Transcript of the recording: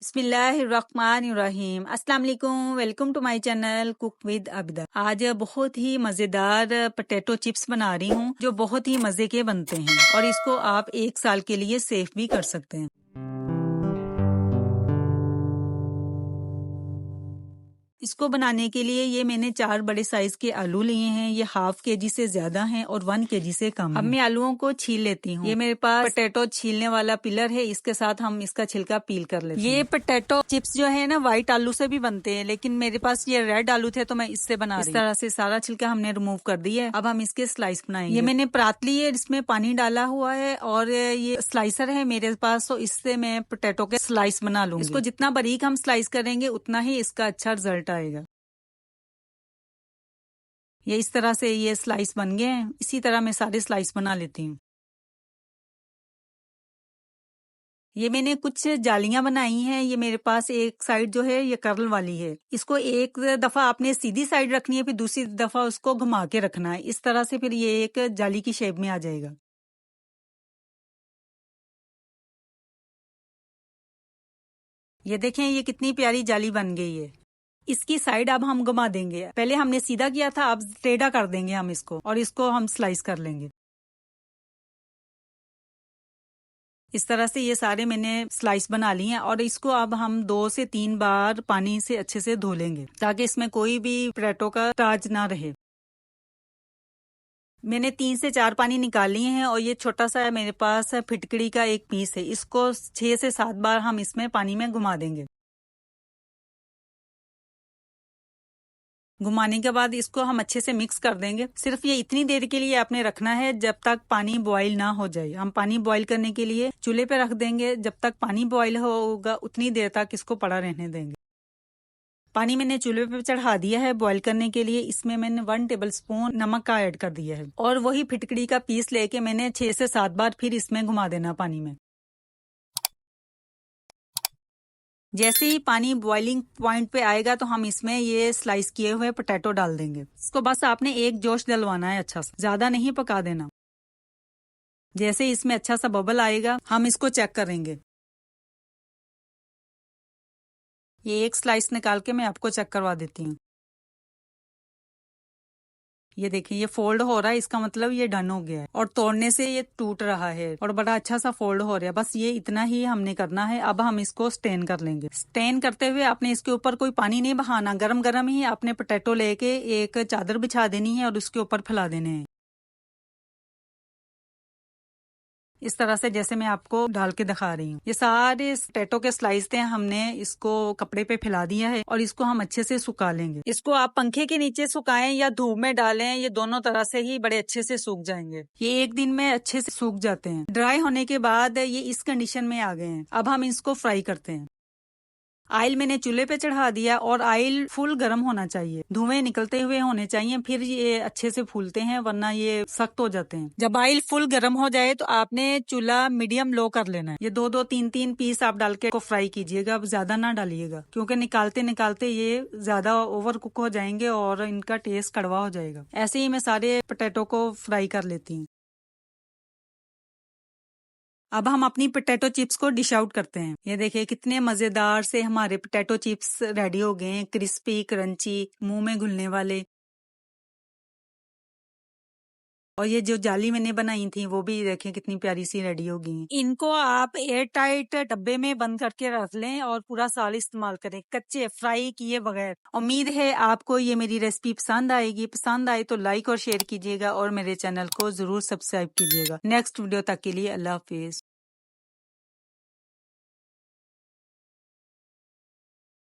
बिस्मिल्लाहिर्रहमानिर्रहीम। अस्सलाम वालेकुम, welcome to my channel cook with Abida. आज बहुत ही मज़ेदार पोटैटो चिप्स बना रही हूँ जो बहुत ही मज़े के बनते हैं और इसको आप 1 साल के लिए सेफ भी कर सकते हैं। इसको बनाने के लिए ये मैंने 4 बड़े साइज के आलू लिए हैं। ये ½ केजी से ज्यादा हैं और 1 केजी से कम। अब मैं आलूओं को छील लेती हूँ। ये मेरे पास पोटैटो छीलने वाला पिलर है, इसके साथ हम इसका छिलका पील कर लेते हैं। ये पोटैटो चिप्स जो है ना व्हाइट आलू से भी बनते हैं, लेकिन मेरे पास ये रेड आलू थे तो मैं इससे बना रही हूँ। इस तरह से सारा छिलका हमने रिमूव कर दिया है। अब हम इसके स्लाइस बनाएंगे। ये मैंने परात ली है, इसमें पानी डाला हुआ है और ये स्लाइसर है मेरे पास, तो इससे मैं पोटैटो के स्लाइस बना लूंगी। इसको जितना बारीक हम स्लाइस करेंगे उतना ही इसका अच्छा रिजल्ट आएगा। ये इस तरह से ये स्लाइस बन गए हैं। इसी तरह मैं सारे स्लाइस बना लेती हूँ। ये मैंने कुछ जालियां बनाई हैं। ये मेरे पास एक साइड जो है ये कर्ल वाली है। इसको एक दफा आपने सीधी साइड रखनी है, फिर दूसरी दफा उसको घुमा के रखना है। इस तरह से फिर ये एक जाली की शेप में आ जाएगा। ये देखें ये कितनी प्यारी जाली बन गई है। इसकी साइड अब हम घुमा देंगे। पहले हमने सीधा किया था, अब टेढ़ा कर देंगे हम इसको और इसको हम स्लाइस कर लेंगे। इस तरह से ये सारे मैंने स्लाइस बना लिए हैं और इसको अब हम 2 से 3 बार पानी से अच्छे से धो लेंगे ताकि इसमें कोई भी पोटैटो का ताज ना रहे। मैंने 3 से 4 पानी निकाल लिए हैं और ये छोटा सा मेरे पास फिटकड़ी का एक पीस है। इसको 6 से 7 बार हम इसमें पानी में घुमा देंगे। घुमाने के बाद इसको हम अच्छे से मिक्स कर देंगे। सिर्फ ये इतनी देर के लिए आपने रखना है जब तक पानी बॉईल ना हो जाए। हम पानी बॉईल करने के लिए चूल्हे पे रख देंगे। जब तक पानी बॉईल होगा उतनी देर तक इसको पड़ा रहने देंगे। पानी मैंने चूल्हे पे चढ़ा दिया है बॉईल करने के लिए। इसमें मैंने 1 टेबल स्पून नमक का ऐड कर दिया है और वही फिटकड़ी का पीस लेके मैंने 6 से 7 बार फिर इसमें घुमा देना पानी में। जैसे ही पानी बॉइलिंग पॉइंट पे आएगा तो हम इसमें ये स्लाइस किए हुए पोटैटो डाल देंगे। इसको बस आपने एक जोश डलवाना है, अच्छा सा, ज्यादा नहीं पका देना। जैसे ही इसमें अच्छा सा बबल आएगा हम इसको चेक करेंगे। ये एक स्लाइस निकाल के मैं आपको चेक करवा देती हूँ। ये देखिए ये फोल्ड हो रहा है, इसका मतलब ये डन हो गया है और तोड़ने से ये टूट रहा है और बड़ा अच्छा सा फोल्ड हो रहा है। बस ये इतना ही हमने करना है। अब हम इसको स्टेन कर लेंगे। स्टेन करते हुए आपने इसके ऊपर कोई पानी नहीं बहाना, गरम गरम ही आपने पोटैटो लेके एक चादर बिछा देनी है और उसके ऊपर फैला देने हैं। इस तरह से जैसे मैं आपको डाल के दिखा रही हूँ। ये सारे पोटैटो के स्लाइस थे, हमने इसको कपड़े पे फैला दिया है और इसको हम अच्छे से सुखा लेंगे। इसको आप पंखे के नीचे सुखाएं या धूप में डालें, ये दोनों तरह से ही बड़े अच्छे से सूख जाएंगे। ये 1 दिन में अच्छे से सूख जाते हैं। ड्राई होने के बाद ये इस कंडीशन में आ गए हैं। अब हम इसको फ्राई करते हैं। ऑयल मैंने चूल्हे पे चढ़ा दिया और ऑयल फुल गर्म होना चाहिए, धुएं निकलते हुए होने चाहिए, फिर ये अच्छे से फूलते हैं वरना ये सख्त हो जाते हैं। जब ऑयल फुल गर्म हो जाए तो आपने चूल्हा मीडियम लो कर लेना है। ये 2-2 3-3 पीस आप डाल के को फ्राई कीजिएगा, अब ज्यादा ना डालिएगा क्योंकि निकालते निकालते ये ज्यादा ओवर कुक हो जाएंगे और इनका टेस्ट कड़वा हो जाएगा। ऐसे ही मैं सारे पोटैटो को फ्राई कर लेती हूँ। अब हम अपनी पोटैटो चिप्स को डिश आउट करते हैं। ये देखिए कितने मजेदार से हमारे पोटैटो चिप्स रेडी हो गए हैं, क्रिस्पी क्रंची, मुंह में घुलने वाले। और ये जो जाली मैंने बनाई थी वो भी देखें कितनी प्यारी सी रेडी हो गई हैं। इनको आप एयर टाइट डब्बे में बंद करके रख लें और पूरा साल इस्तेमाल करें, कच्चे फ्राई किए बगैर। उम्मीद है आपको ये मेरी रेसिपी पसंद आएगी। पसंद आए तो लाइक और शेयर कीजिएगा और मेरे चैनल को जरूर सब्सक्राइब कीजिएगा। नेक्स्ट वीडियो तक के लिए अल्लाह हाफिज।